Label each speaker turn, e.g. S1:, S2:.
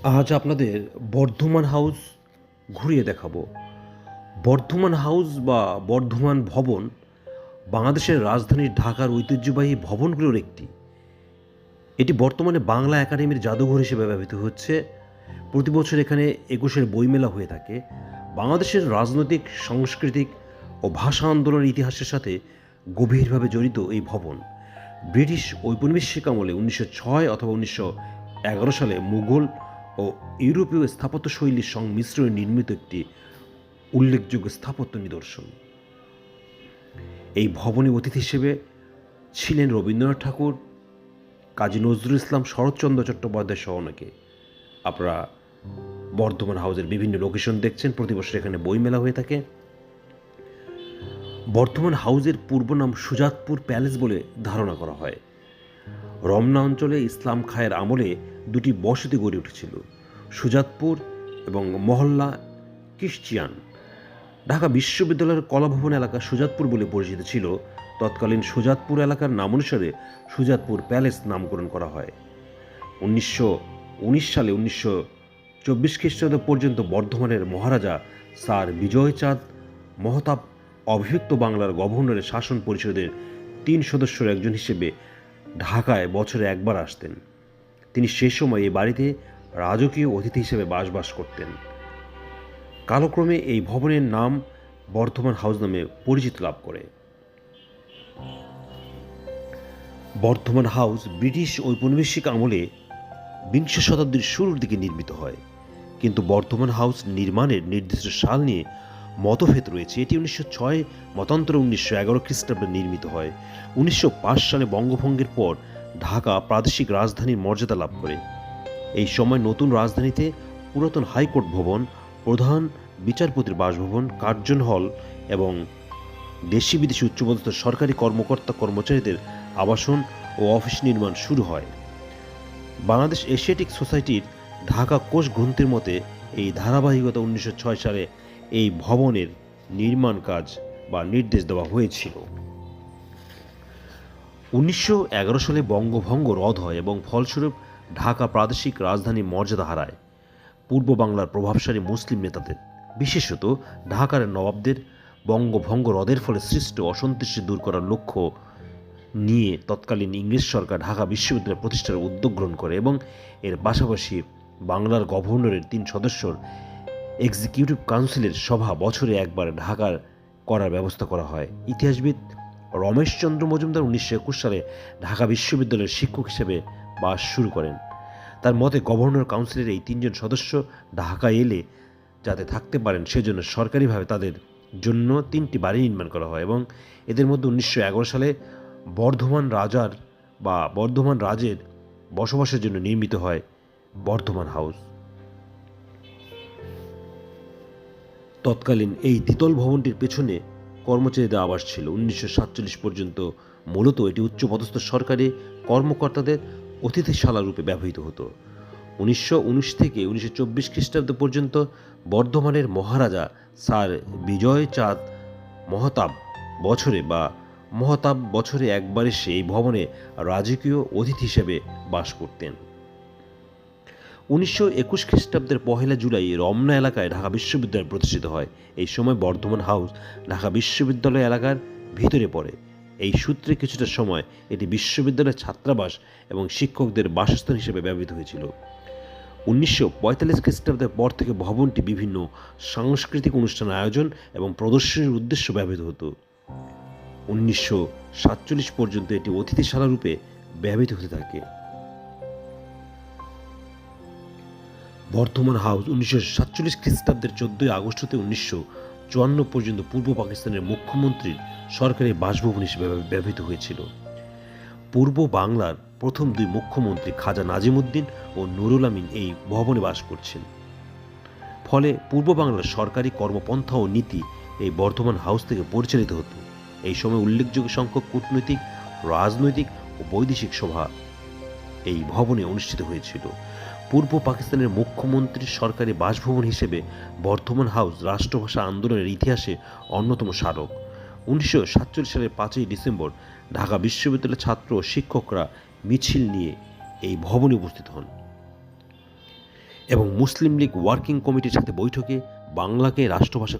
S1: আজ আপনাদের বর্ধমান হাউস ঘুরিয়ে দেখাবো। বর্ধমান হাউস বা বর্ধমান ভবন বাংলাদেশের রাজধানী ঢাকার ঐতিহ্যবাহী ভবনগুলোর একটি। এটি বর্তমানে বাংলা একাডেমির জাদুঘর হিসেবে ব্যবহৃত হচ্ছে। প্রতি বছর এখানে ২১-এর বইমেলা হয়ে থাকে। বাংলাদেশের রাজনৈতিক, সাংস্কৃতিক ও ভাষা আন্দোলনের ইতিহাসের সাথে গভীরভাবে জড়িত এই ভবন ব্রিটিশ ঔপনিবেশিক আমলে ১৯০৬ অথবা ১৯১১ সালে মুঘল ও ইউরোপীয় স্থাপত্যশৈলীর সংমিশ্রণে নির্মিত একটি উল্লেখযোগ্য স্থাপত্য নিদর্শন। এই ভবনে অতিথি হিসেবে ছিলেন রবীন্দ্রনাথ ঠাকুর, কাজী নজরুল ইসলাম, শরৎচন্দ্র চট্টোপাধ্যায় সহ অনেকে। আপনারা বর্ধমান হাউসের বিভিন্ন লোকেশন দেখছেন। প্রতি বছর এখানে বইমেলা হয়ে থাকে। বর্ধমান হাউসের পূর্ব নাম সুজাতপুর প্যালেস বলে ধারণা করা হয়। রমনা অঞ্চলে ইসলাম খাঁয়ের আমলে দুটি বসতি গড়ে উঠেছিল, সুজাতপুর এবং মহল্লা ক্রিশ্চিয়ান। ঢাকা বিশ্ববিদ্যালয়ের কলাভবন এলাকা সুজাতপুর বলে পরিচিত ছিল। তৎকালীন সুজাতপুর এলাকার নামানুসারে সুজাতপুর প্যালেস নামকরণ করা হয়। ১৯১৯ সালে ১৯২৪ খ্রিস্টাব্দ পর্যন্ত বর্ধমানের মহারাজা স্যার বিজয়চাঁদ মহতাব অবিভক্ত বাংলার গভর্নরের শাসন পরিষদের ৩ সদস্যর একজন হিসেবে ঢাকায় বছরে একবার আসতেন। তিনি সে সময় এই বাড়িতে রাজকীয় অতিথি হিসেবে বাস করতেন। কালক্রমে এই ভবনের নাম বর্ধমান হাউস নামে পরিচিতি লাভ করে। বর্ধমান হাউস ব্রিটিশ ঔপনিবেশিক আমলে বিংশ শতাব্দীর শুরুর দিকে নির্মিত হয়, কিন্তু বর্ধমান হাউস নির্মাণের নির্দিষ্ট সাল নিয়ে মতভেদ রয়েছে। এটি ১৯০৬ মতান্তরে ১৯১১ খ্রিস্টাব্দে নির্মিত হয়। ১৯০৫ সালে বঙ্গভঙ্গের পর ঢাকা প্রাদেশিক রাজধানীর মর্যাদা লাভ করে। এই সময় নতুন রাজধানীতে পুরাতন হাইকোর্ট ভবন, প্রধান বিচারপতির বাসভবন, কার্জন হল এবং দেশি বিদেশি উচ্চপদস্থ সরকারি কর্মকর্তা কর্মচারীদের আবাসন ও অফিস নির্মাণ শুরু হয়। বাংলাদেশ এশিয়াটিক সোসাইটির ঢাকা কোষ গ্রন্থের মতে এই ধারাবাহিকতা ১৯০৬ সালে এই ভবনের নির্মাণ কাজ বা নির্দেশ দেওয়া হয়েছিল। ১৯১১ সালে বঙ্গভঙ্গ রদ হয় এবং ফলস্বরূপ ঢাকা প্রাদেশিক রাজধানী মর্যাদা হারায়। পূর্ব বাংলার প্রভাবশালী মুসলিম নেতাদের, বিশেষত ঢাকার নবাবদের বঙ্গভঙ্গ রদের ফলে সৃষ্ট অসন্তুষ্টি দূর করার লক্ষ্য নিয়ে তৎকালীন ইংরেজ সরকার ঢাকা বিশ্ববিদ্যালয় প্রতিষ্ঠার উদ্যোগ গ্রহণ করে এবং এর পাশাপাশি বাংলার গভর্নরের ৩ সদস্যর এক্সিকিউটিভ কাউন্সিলের সভা বছরে একবার ঢাকার করার ব্যবস্থা করা হয়। ইতিহাসবিদ রমেশচন্দ্র মজুমদার ১৯২১ সালে ঢাকা বিশ্ববিদ্যালয়ের শিক্ষক হিসেবে বাস শুরু করেন। তার মতে গভর্নর কাউন্সিলের এই ৩ জন সদস্য ঢাকায় এলে যাতে থাকতে পারেন সেজন্য সরকারিভাবে তাদের জন্য ৩টি বাড়ি নির্মাণ করা হয় এবং এদের মধ্যে ১৯১১ সালে বর্ধমান রাজের বসবাসের জন্য নির্মিত হয় বর্ধমান হাউস। তৎকালীন এই দ্বিতল ভবনটির পেছনে কর্মচারীদের আবাস ছিল। ১৯৪৭ পর্যন্ত মূলত এটি উচ্চপদস্থ সরকারি কর্মকর্তাদের অতিথিশালা রূপে ব্যবহৃত হতো। ১৯১৯ থেকে ১৯২৪ খ্রিস্টাব্দ পর্যন্ত বর্ধমানের মহারাজা স্যার বিজয়চাঁদ মহতাব বছরে একবার এসে এই ভবনে রাজকীয় অতিথি হিসেবে বাস করতেন। ১৯২১ খ্রিস্টাব্দের ১ জুলাই রমনা এলাকায় ঢাকা বিশ্ববিদ্যালয় প্রতিষ্ঠিত হয়। এই সময় বর্ধমান হাউস ঢাকা বিশ্ববিদ্যালয় এলাকার ভিতরে পড়ে। এই সূত্রে কিছুটা সময় এটি বিশ্ববিদ্যালয়ের ছাত্রাবাস এবং শিক্ষকদের বাসস্থান হিসেবে ব্যবহৃত হয়েছিল। ১৯৪৫ খ্রিস্টাব্দের পর থেকে ভবনটি বিভিন্ন সাংস্কৃতিক অনুষ্ঠান আয়োজন এবং প্রদর্শনীর উদ্দেশ্যে ব্যবহৃত হতো। ১৯৪৭ পর্যন্ত এটি অতিথিশালা রূপে ব্যবহৃত হতে থাকে। বর্ধমান হাউস ১৯৪৭ খ্রিস্টাব্দের ১৪ আগস্ট হতে ১৯৫৪ পর্যন্ত পূর্ব পাকিস্তানের মুখ্যমন্ত্রীর সরকারি বাসভবন হিসেবে ব্যবহৃত হয়েছিল। পূর্ব বাংলার প্রথম ২ মুখ্যমন্ত্রী খাজা নাজিমুদ্দিন ও নুরুল আমিন এই ভবনে বাস করছেন। ফলে পূর্ব বাংলার সরকারি কর্মপন্থা ও নীতি এই বর্ধমান হাউস থেকে পরিচালিত হতো। এই সময় উল্লেখযোগ্য সংখ্যক কূটনৈতিক, রাজনৈতিক ও বৈদেশিক সভা এই ভবনে অনুষ্ঠিত হয়েছিল। পূর্ব পাকিস্তানের মুখ্যমন্ত্রীর সরকারি বাসভবন হিসেবে বর্ধমান হাউস রাষ্ট্রভাষা আন্দোলনের ইতিহাসে অন্যতম স্মারক। ১৯৪৭ সালের ৫ই ডিসেম্বর ঢাকা বিশ্ববিদ্যালয়ের ছাত্র ও শিক্ষকরা মিছিল নিয়ে এই ভবনে উপস্থিত হন। এবং মুসলিম লীগ ওয়ার্কিং কমিটির সাথে বৈঠকে বাংলাকে রাষ্ট্রভাষা